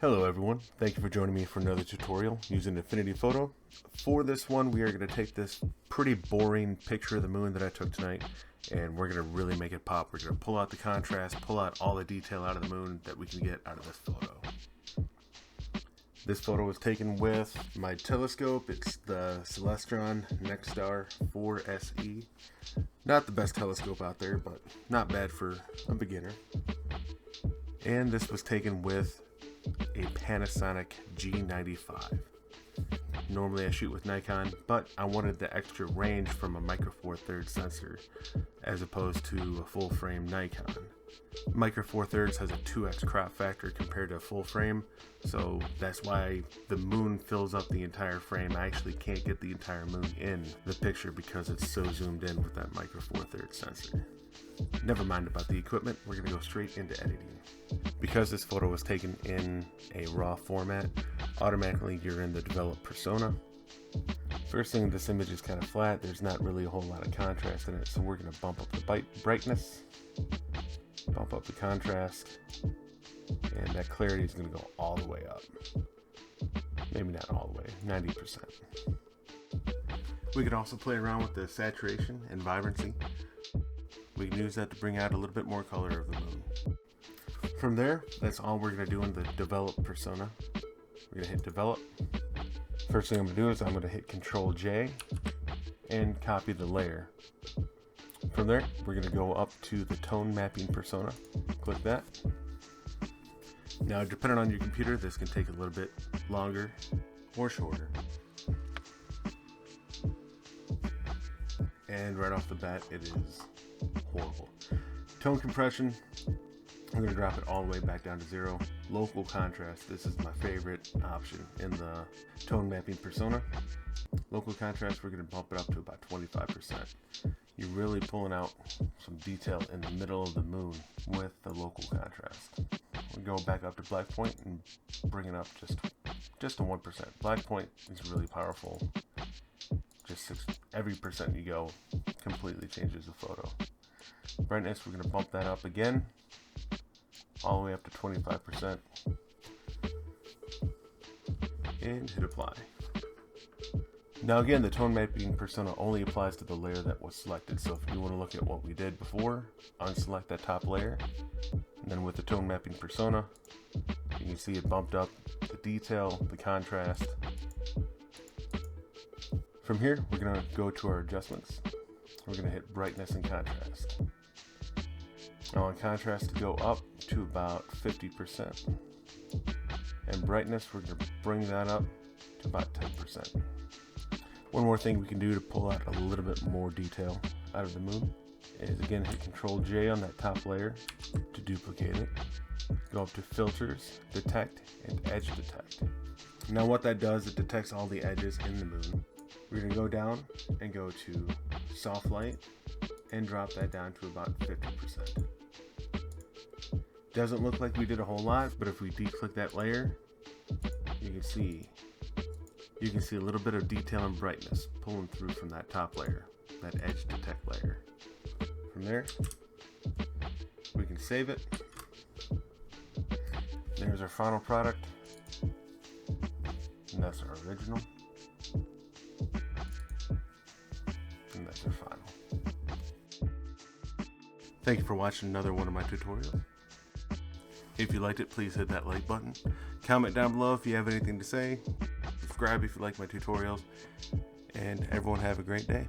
Hello everyone, thank you for joining me for another tutorial using Affinity Photo. For this one, we are going to take this pretty boring picture of the moon that I took tonight, and we're going to really make it pop. We're going to pull out the contrast, pull out all the detail out of the moon that we can get out of this photo. This photo was taken with my telescope. It's the Celestron Nexstar 4SE. Not the best telescope out there, but not bad for a beginner. And this was taken with a Panasonic G95. Normally I shoot with Nikon, but I wanted the extra range from a micro four thirds sensor as opposed to a full frame Nikon. Micro four thirds has a 2x crop factor compared to a full frame, so that's why the moon fills up the entire frame. I actually can't get the entire moon in the picture because it's so zoomed in with that micro four thirds sensor. Never mind about the equipment, we're going to go straight into editing. Because this photo was taken in a RAW format, automatically you're in the develop persona. First thing, this image is kind of flat, there's not really a whole lot of contrast in it, so we're going to bump up the brightness, bump up the contrast, and that clarity is going to go all the way up. Maybe not all the way, 90%. We could also play around with the saturation and vibrancy. We can use that to bring out a little bit more color of the moon. From there, that's all we're going to do in the develop persona. We're going to hit develop. First thing I'm going to do is I'm going to hit Control J and copy the layer. From there, we're going to go up to the tone mapping persona. Click that. Now, depending on your computer, this can take a little bit longer or shorter. And right off the bat, it is horrible. Tone compression, I'm going to drop it all the way back down to 0. Local contrast, this is my favorite option in the tone mapping persona. Local contrast, we're going to bump it up to about 25%. You're really pulling out some detail in the middle of the moon with the local contrast. We'll go back up to black point and bring it up just to 1%. Black point is really powerful. Every percent you go completely changes the photo. Brightness, we're going to bump that up again, all the way up to 25%, and hit apply. Now again, the tone mapping persona only applies to the layer that was selected, so if you want to look at what we did before, unselect that top layer, and then with the tone mapping persona, you can see it bumped up the detail, the contrast. From here, we're going to go to our adjustments. We're going to hit brightness and contrast. I want contrast to go up to about 50%. And brightness, we're going to bring that up to about 10%. One more thing we can do to pull out a little bit more detail out of the moon is again hit Control J on that top layer to duplicate it. Go up to filters, detect, and edge detect. Now what that does, it detects all the edges in the moon. We're going to go down and go to soft light and drop that down to about 50%. Doesn't look like we did a whole lot, but if we declick that layer, you can see a little bit of detail and brightness pulling through from that top layer, that edge detect layer. From there, we can save it. There's our final product, and that's our original. And that's our final. Thank you for watching another one of my tutorials. If you liked it, please hit that like button. Comment down below if you have anything to say. Subscribe if you like my tutorials. And everyone have a great day.